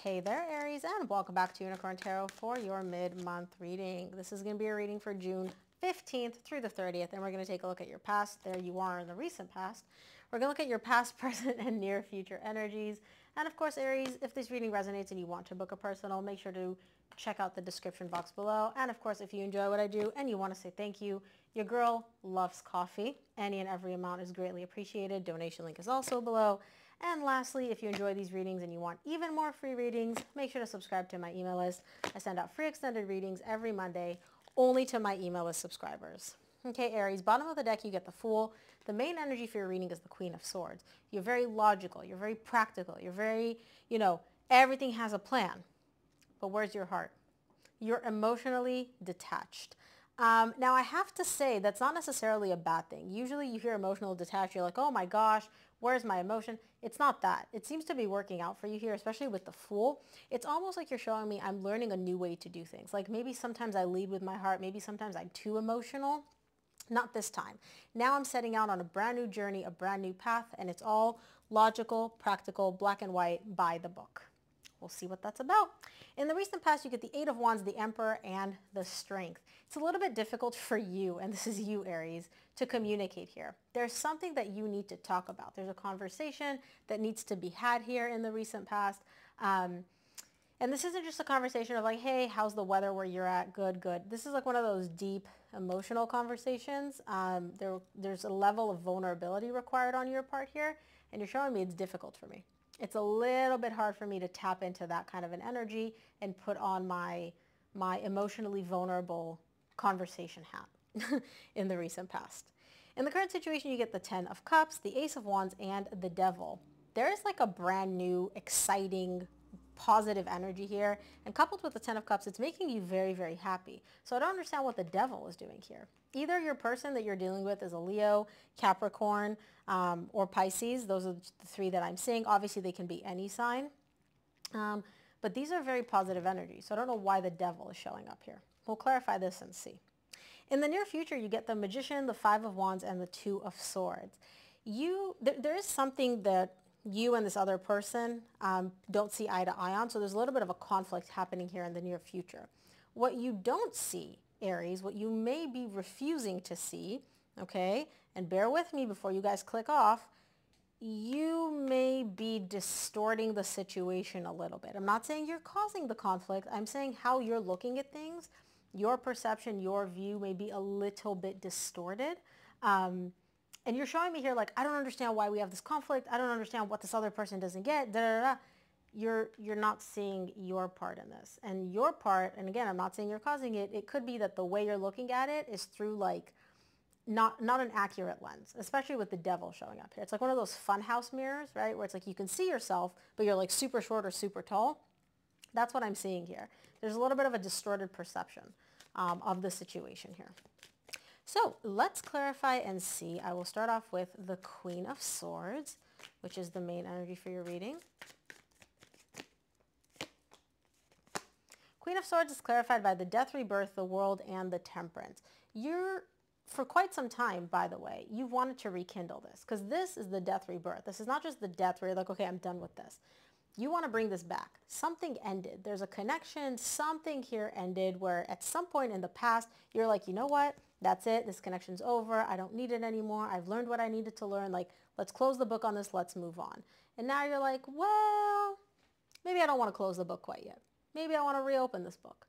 Hey there, Aries, and welcome back to Younicorn Tarot for your mid-month reading. This is going to be a reading for June 15th through the 30th, and we're going to take a look at your past. There you are in the recent past. We're going to look at your past, present, and near future energies. And of course, Aries, if this reading resonates and you want to book a personal, make sure to check out the description box below. And of course, if you enjoy what I do and you want to say thank you, your girl loves coffee. Any and every amount is greatly appreciated. Donation link is also below. And lastly, if you enjoy these readings and you want even more free readings, make sure to subscribe to my email list. I send out free extended readings every Monday, only to my email list subscribers. Okay, Aries, bottom of the deck, you get the Fool. The main energy for your reading is the Queen of Swords. You're very logical. You're very practical. You're very, everything has a plan. But where's your heart? You're emotionally detached. Now, I have to say that's not necessarily a bad thing. Usually you hear emotional detached, you're like, oh my gosh, where's my emotion? It's not that. It seems to be working out for you here, especially with the Fool. It's almost like you're showing me I'm learning a new way to do things. Like maybe sometimes I lead with my heart. Maybe sometimes I'm too emotional. Not this time. Now I'm setting out on a brand new journey, a brand new path, and it's all logical, practical, black and white, by the book. We'll see what that's about. In the recent past, you get the Eight of Wands, the Emperor, and the Strength. It's a little bit difficult for you, and this is you, Aries, to communicate here. There's something that you need to talk about. There's a conversation that needs to be had here in the recent past. And this isn't just a conversation of like, hey, how's the weather where you're at? Good, good. This is like one of those deep emotional conversations. There's a level of vulnerability required on your part here, and you're showing me it's difficult for me. It's a little bit hard for me to tap into that kind of an energy and put on my emotionally vulnerable conversation hat in the recent past. In the current situation, you get the Ten of Cups, the Ace of Wands, and the Devil. There is like a brand new, exciting, positive energy here, and coupled with the Ten of Cups, it's making you very, very happy. So I don't understand what the Devil is doing here. Either your person that you're dealing with is a Leo, Capricorn, or Pisces. Those are the three that I'm seeing. Obviously, they can be any sign. But these are very positive energies, so I don't know why the Devil is showing up here. We'll clarify this and see. In the near future, you get the Magician, the Five of Wands, and the Two of Swords. There is something that you and this other person don't see eye to eye on, so there's a little bit of a conflict happening here in the near future. What you don't see, Aries, what you may be refusing to see, okay, and bear with me before you guys click off, you may be distorting the situation a little bit. I'm not saying you're causing the conflict. I'm saying how you're looking at things, your perception, your view may be a little bit distorted. And you're showing me here like, I don't understand why we have this conflict. I don't understand what this other person doesn't get. Da, da, da. You're not seeing your part in this. And your part, and again, I'm not saying you're causing it. It could be that the way you're looking at it is through like not an accurate lens, especially with the Devil showing up here. It's like one of those funhouse mirrors, right? Where it's like you can see yourself, but you're like super short or super tall. That's what I'm seeing here. There's a little bit of a distorted perception of the situation here. So let's clarify and see. I will start off with the Queen of Swords, which is the main energy for your reading. Queen of Swords is clarified by the Death, Rebirth, the World, and the Temperance. For quite some time, by the way, you've wanted to rekindle this because this is the Death, Rebirth. This is not just the death where you're like, okay, I'm done with this. You want to bring this back. Something ended. There's a connection. Something here ended where at some point in the past, you're like, you know what? That's it. This connection's over. I don't need it anymore. I've learned what I needed to learn. Like, let's close the book on this. Let's move on. And now you're like, well, maybe I don't want to close the book quite yet. Maybe I want to reopen this book.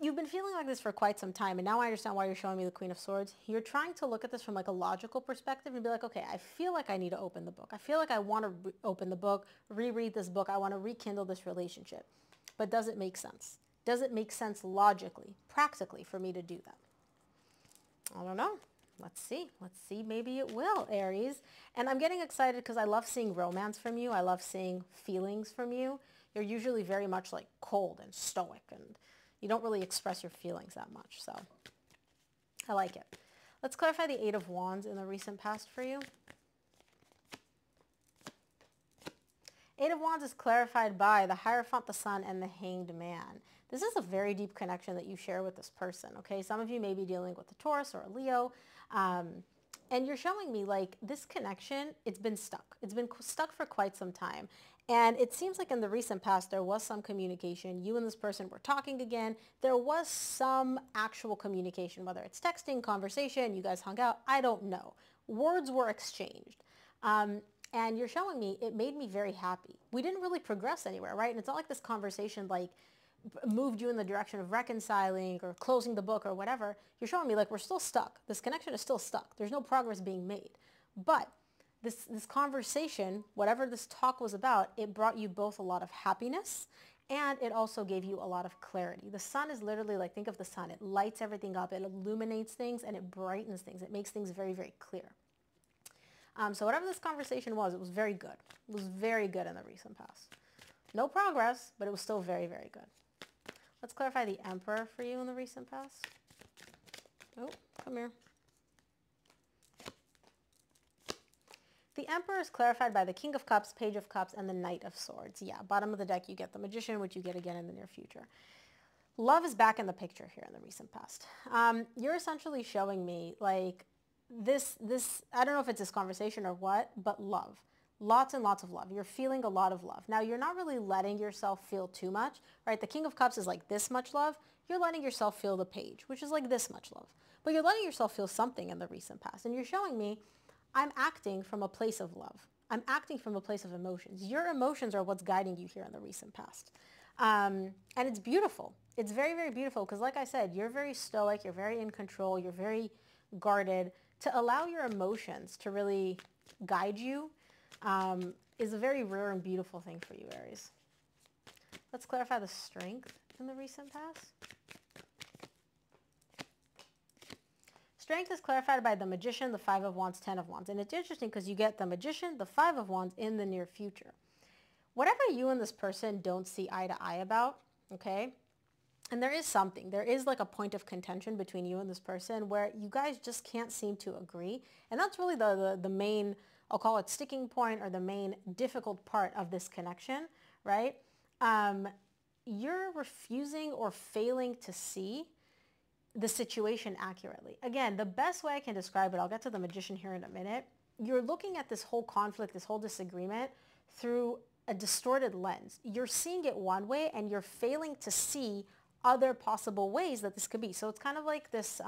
You've been feeling like this for quite some time, and now I understand why you're showing me the Queen of Swords. You're trying to look at this from like a logical perspective and be like, okay, I feel like I need to open the book. I feel like I want to open the book, reread this book. I want to rekindle this relationship. But does it make sense? Does it make sense logically, practically for me to do that? I don't know. Let's see. Let's see. Maybe it will, Aries. And I'm getting excited because I love seeing romance from you. I love seeing feelings from you. You're usually very much like cold and stoic, and you don't really express your feelings that much. So I like it. Let's clarify the Eight of Wands in the recent past for you. Eight of Wands is clarified by the Hierophant, the Sun, and the Hanged Man. This is a very deep connection that you share with this person, okay? Some of you may be dealing with a Taurus or a Leo, and you're showing me like this connection, it's been stuck. It's been stuck for quite some time. And it seems like in the recent past, there was some communication. You and this person were talking again. There was some actual communication, whether it's texting, conversation, you guys hung out, I don't know. Words were exchanged. And you're showing me, it made me very happy. We didn't really progress anywhere, right? And it's not like this conversation like moved you in the direction of reconciling or closing the book or whatever. You're showing me like we're still stuck. This connection is still stuck. There's no progress being made. But this conversation, whatever this talk was about, it brought you both a lot of happiness and it also gave you a lot of clarity. The sun is literally like, think of the sun. It lights everything up. It illuminates things and it brightens things. It makes things very, very clear. So whatever this conversation was, it was very good. It was very good in the recent past. No progress, but it was still very, very good. Let's clarify the Emperor for you in the recent past. Oh, come here. The Emperor is clarified by the King of Cups, Page of Cups, and the Knight of Swords. Yeah, bottom of the deck, you get the Magician, which you get again in the near future. Love is back in the picture here in the recent past. You're essentially showing me like this, I don't know if it's this conversation or what, but love. Lots and lots of love. You're feeling a lot of love. Now, you're not really letting yourself feel too much, right? The King of Cups is like this much love. You're letting yourself feel the Page, which is like this much love. But you're letting yourself feel something in the recent past. And you're showing me, I'm acting from a place of love. I'm acting from a place of emotions. Your emotions are what's guiding you here in the recent past. And it's beautiful. It's very, very beautiful because like I said, you're very stoic, you're very in control, you're very guarded. To allow your emotions to really guide you is a very rare and beautiful thing for you, Aries. Let's clarify the strength in the recent past. Strength is clarified by the Magician, the Five of Wands, Ten of Wands. And it's interesting because you get the Magician, the Five of Wands in the near future. Whatever you and this person don't see eye to eye about, okay, and there is something, there is like a point of contention between you and this person where you guys just can't seem to agree. And that's really the main, I'll call it sticking point or the main difficult part of this connection, right? You're refusing or failing to see the situation accurately. Again, the best way I can describe it, I'll get to the Magician here in a minute. You're looking at this whole conflict, this whole disagreement through a distorted lens. You're seeing it one way and you're failing to see other possible ways that this could be. So it's kind of like this,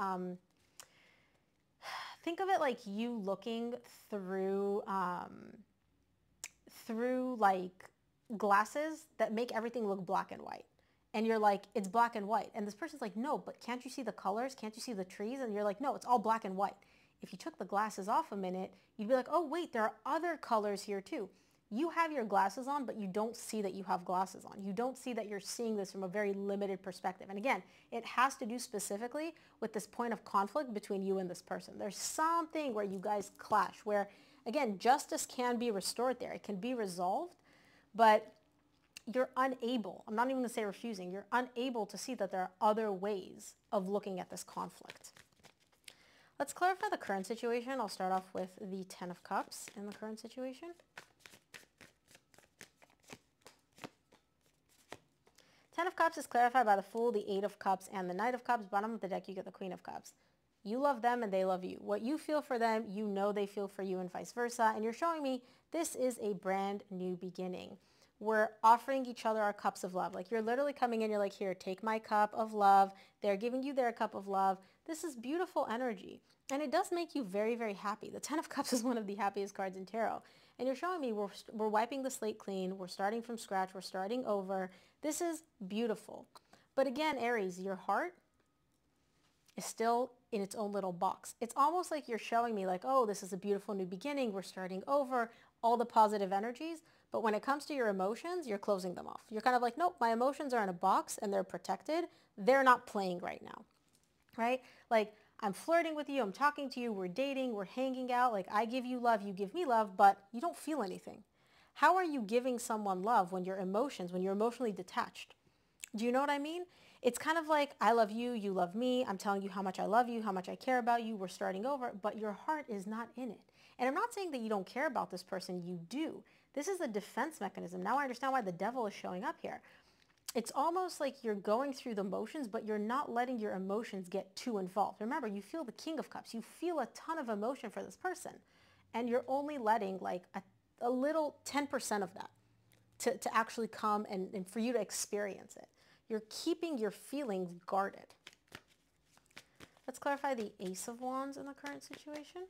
think of it like you looking through, through like glasses that make everything look black and white. And you're like, it's black and white. And this person's like, no, but can't you see the colors? Can't you see the trees? And you're like, no, it's all black and white. If you took the glasses off a minute, you'd be like, oh, wait, there are other colors here too. You have your glasses on, but you don't see that you have glasses on. You don't see that you're seeing this from a very limited perspective. And again, it has to do specifically with this point of conflict between you and this person. There's something where you guys clash, where, again, justice can be restored there. It can be resolved, but you're unable, I'm not even going to say refusing, you're unable to see that there are other ways of looking at this conflict. Let's clarify the current situation. I'll start off with the Ten of Cups in the current situation. Ten of Cups is clarified by the Fool, the Eight of Cups, and the Knight of Cups. Bottom of the deck, you get the Queen of Cups. You love them and they love you. What you feel for them, you know they feel for you and vice versa. And you're showing me this is a brand new beginning. We're offering each other our cups of love. Like you're literally coming in, you're like, here, take my cup of love. They're giving you their cup of love. This is beautiful energy. And it does make you very, very happy. The Ten of Cups is one of the happiest cards in tarot. And you're showing me we're wiping the slate clean. We're starting from scratch. We're starting over. This is beautiful. But again, Aries, your heart is still in its own little box. It's almost like you're showing me like, oh, this is a beautiful new beginning. We're starting over, all the positive energies. But when it comes to your emotions, you're closing them off. You're kind of like, nope, my emotions are in a box and they're protected. They're not playing right now, right? Like I'm flirting with you. I'm talking to you. We're dating. We're hanging out. Like I give you love. You give me love, but you don't feel anything. How are you giving someone love when your emotions, when you're emotionally detached? Do you know what I mean? It's kind of like I love you, you love me. I'm telling you how much I love you, how much I care about you. We're starting over, but your heart is not in it. And I'm not saying that you don't care about this person. You do. This is a defense mechanism. Now I understand why the devil is showing up here. It's almost like you're going through the motions, but you're not letting your emotions get too involved. Remember, you feel the King of Cups. You feel a ton of emotion for this person. And you're only letting like a little 10% of that. to actually come and for you to experience it. You're keeping your feelings guarded. Let's clarify the Ace of Wands in the current situation.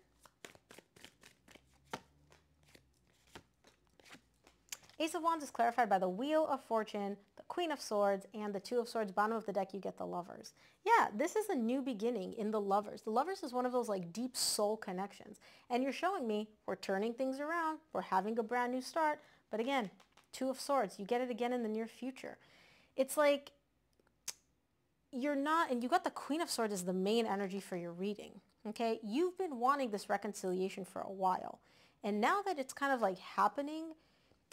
Ace of Wands is clarified by the Wheel of Fortune, the Queen of Swords, and the Two of Swords. Bottom of the deck, you get the Lovers. Yeah, this is a new beginning in the Lovers. The Lovers is one of those like deep soul connections. And you're showing me we're turning things around. We're having a brand new start. But again, Two of Swords, you get it again in the near future. It's like you're not, and you got the Queen of Swords as the main energy for your reading. Okay, you've been wanting this reconciliation for a while. And now that it's kind of like happening,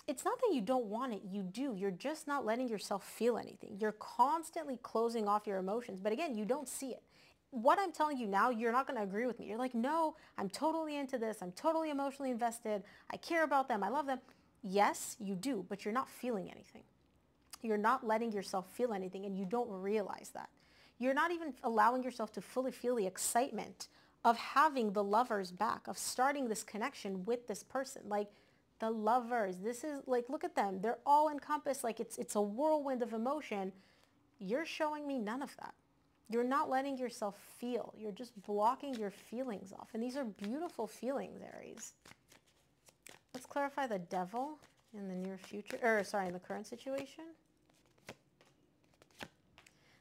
it's not that you don't want it, you do. You're just not letting yourself feel anything. You're constantly closing off your emotions. But again, you don't see it. What I'm telling you now, you're not going to agree with me. You're like, no, I'm totally into this. I'm totally emotionally invested. I care about them. I love them. Yes, you do, but you're not feeling anything. You're not letting yourself feel anything, and you don't realize that. You're not even allowing yourself to fully feel the excitement of having the Lovers back, of starting this connection with this person. Like, the Lovers, this is like, look at them. They're all encompassed. Like it's a whirlwind of emotion. You're showing me none of that. You're not letting yourself feel. You're just blocking your feelings off. And these are beautiful feelings, Aries. Let's clarify the Devil in the near future, in the current situation.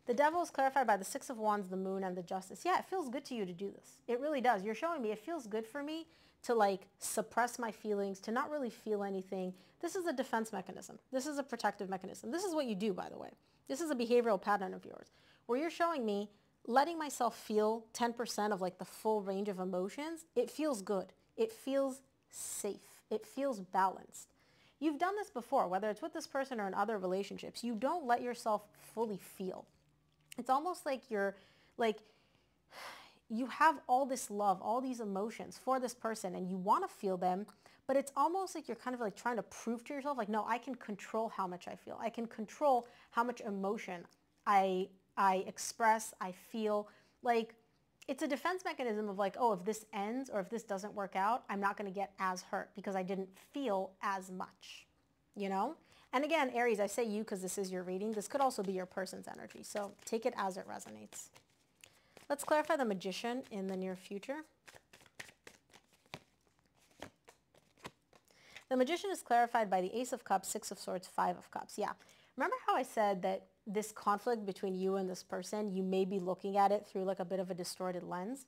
The Devil is clarified by the Six of Wands, the Moon, and the Justice. Yeah, it feels good to you to do this. It really does. You're showing me it feels good for me to like suppress my feelings, to not really feel anything. This is a defense mechanism. This is a protective mechanism. This is what you do, by the way. This is a behavioral pattern of yours where you're showing me letting myself feel 10% of like the full range of emotions. It feels good. It feels safe. It feels balanced. You've done this before, whether it's with this person or in other relationships. You don't let yourself fully feel. It's almost like you're like, you have all this love, all these emotions for this person and you want to feel them, but it's almost like you're kind of like trying to prove to yourself, like, no, I can control how much I feel. I can control how much emotion I express, I feel. Like, it's a defense mechanism of like, oh, if this ends or if this doesn't work out, I'm not going to get as hurt because I didn't feel as much, you know? And again, Aries, I say you because this is your reading. This could also be your person's energy. So take it as it resonates. Let's clarify the Magician in the near future. The Magician is clarified by the Ace of Cups, Six of Swords, Five of Cups. Yeah. Remember how I said that this conflict between you and this person, you may be looking at it through like a bit of a distorted lens?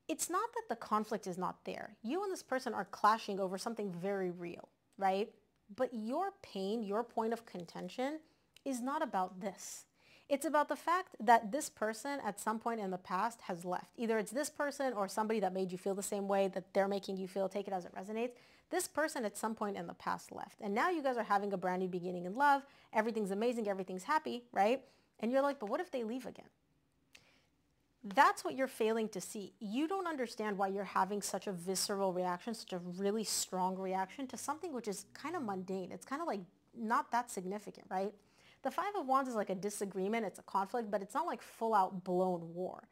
It's not that the conflict is not there. You and this person are clashing over something very real, right? But your pain, your point of contention is not about this. It's about the fact that this person at some point in the past has left. Either it's this person or somebody that made you feel the same way that they're making you feel. Take it as it resonates. This person at some point in the past left. And now you guys are having a brand new beginning in love. Everything's amazing. Everything's happy, right? And you're like, but what if they leave again? That's what you're failing to see. You don't understand why you're having such a visceral reaction, such a really strong reaction to something which is kind of mundane. It's kind of like not that significant, right? The Five of Wands is like a disagreement. It's a conflict, but it's not like full out blown war.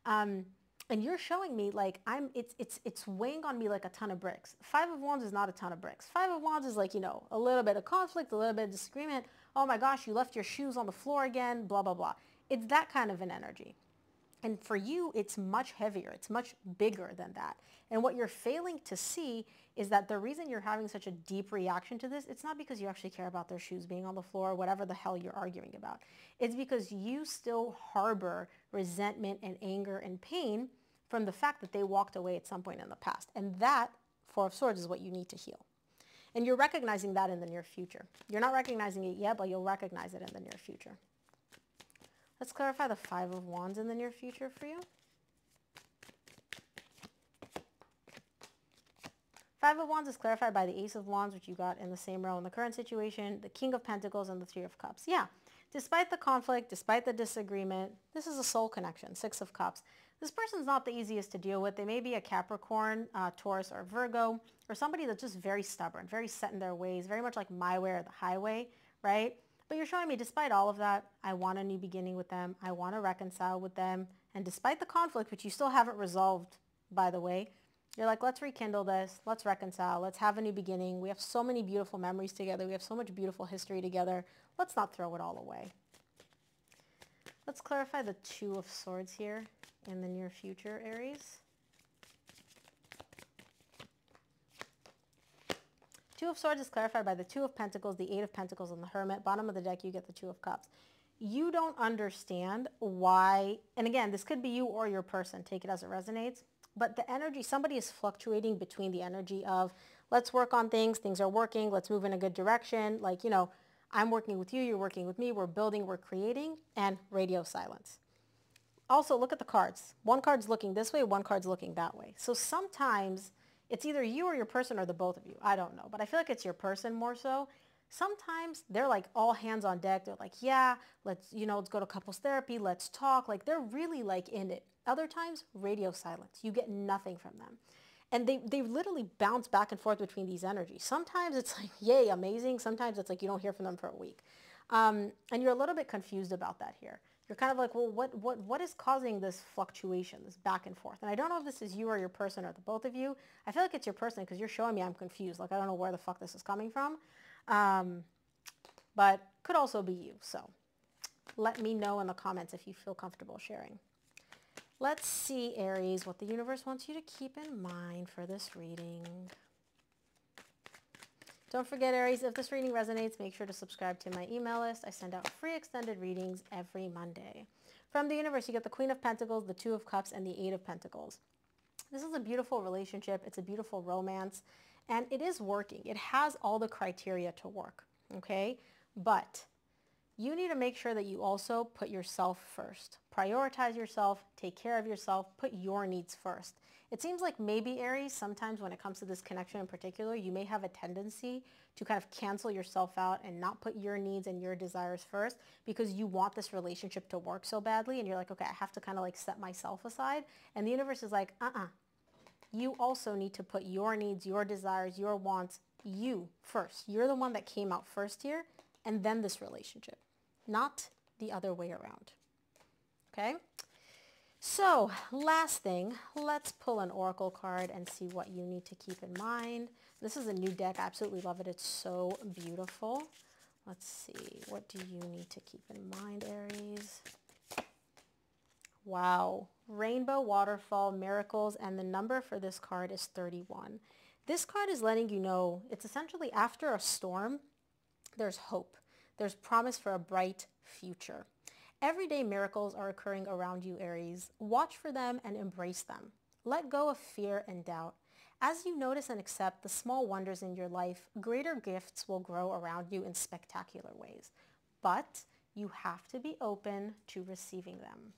And you're showing me like it's weighing on me like a ton of bricks. Five of Wands is not a ton of bricks. Five of Wands is like, you know, a little bit of conflict, a little bit of disagreement. Oh my gosh, you left your shoes on the floor again, blah, blah, blah. It's that kind of an energy. And for you, it's much heavier. It's much bigger than that. And what you're failing to see is that the reason you're having such a deep reaction to this, it's not because you actually care about their shoes being on the floor or whatever the hell you're arguing about. It's because you still harbor resentment and anger and pain from the fact that they walked away at some point in the past. And that, Four of Swords, is what you need to heal. And you're recognizing that in the near future. You're not recognizing it yet, but you'll recognize it in the near future. Let's clarify the Five of Wands in the near future for you. Five of Wands is clarified by the Ace of Wands, which you got in the same row in the current situation, the King of Pentacles, and the Three of Cups. Yeah, despite the conflict, despite the disagreement, this is a soul connection, Six of Cups. This person's not the easiest to deal with. They may be a Capricorn, Taurus, or Virgo, or somebody that's just very stubborn, very set in their ways, very much like my way or the highway, right? But you're showing me, despite all of that, I want a new beginning with them. I want to reconcile with them. And despite the conflict, which you still haven't resolved, by the way, You're like, let's rekindle this. Let's reconcile. Let's have a new beginning. We have so many beautiful memories together. We have so much beautiful history together. Let's not throw it all away. Let's clarify the Two of Swords here in the near future, Aries. Two of Swords is clarified by the Two of Pentacles, the Eight of Pentacles, and the Hermit. Bottom of the deck, you get the Two of Cups. You don't understand why, and again, this could be you or your person. Take it as it resonates. But the energy, somebody is fluctuating between the energy of, let's work on things, things are working, let's move in a good direction. Like, you know, I'm working with you, you're working with me, we're building, we're creating, and radio silence. Also, look at the cards. One card's looking this way, one card's looking that way. So sometimes it's either you or your person or the both of you. I don't know, but I feel like it's your person more so. Sometimes they're like all hands on deck. They're like, yeah, let's go to couples therapy. Let's talk. Like they're really like in it. Other times, radio silence. You get nothing from them. And they literally bounce back and forth between these energies. Sometimes it's like, yay, amazing. Sometimes it's like you don't hear from them for a week. And you're a little bit confused about that here. You're kind of like, well, what is causing this fluctuation, this back and forth? And I don't know if this is you or your person or the both of you. I feel like it's your person because you're showing me I'm confused. Like, I don't know where the fuck this is coming from. But could also be you. So let me know in the comments if you feel comfortable sharing. Let's see, Aries, what the universe wants you to keep in mind for this reading. Don't forget, Aries, if this reading resonates, make sure to subscribe to my email list. I send out free extended readings every Monday. From the universe, you get the Queen of Pentacles, the Two of Cups, and the Eight of Pentacles. This is a beautiful relationship. It's a beautiful romance, and it is working. It has all the criteria to work, okay? But you need to make sure that you also put yourself first. Prioritize yourself, take care of yourself, put your needs first. It seems like maybe, Aries, sometimes when it comes to this connection in particular, you may have a tendency to kind of cancel yourself out and not put your needs and your desires first because you want this relationship to work so badly. And you're like, okay, I have to kind of like set myself aside. And the universe is like, you also need to put your needs, your desires, your wants, you first. You're the one that came out first here, and then this relationship, not the other way around. Okay? So, last thing, let's pull an oracle card and see what you need to keep in mind. This is a new deck. I absolutely love it. It's so beautiful. Let's see. What do you need to keep in mind, Aries? Wow. Rainbow, waterfall, miracles, and the number for this card is 31. This card is letting you know it's essentially after a storm, there's hope. There's promise for a bright future. Everyday miracles are occurring around you, Aries. Watch for them and embrace them. Let go of fear and doubt. As you notice and accept the small wonders in your life, greater gifts will grow around you in spectacular ways. But you have to be open to receiving them.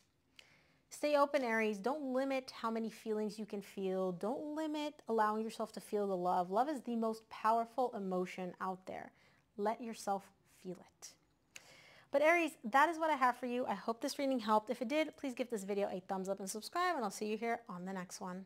Stay open, Aries. Don't limit how many feelings you can feel. Don't limit allowing yourself to feel the love. Love is the most powerful emotion out there. Let yourself feel it. But Aries, that is what I have for you. I hope this reading helped. If it did, please give this video a thumbs up and subscribe, and I'll see you here on the next one.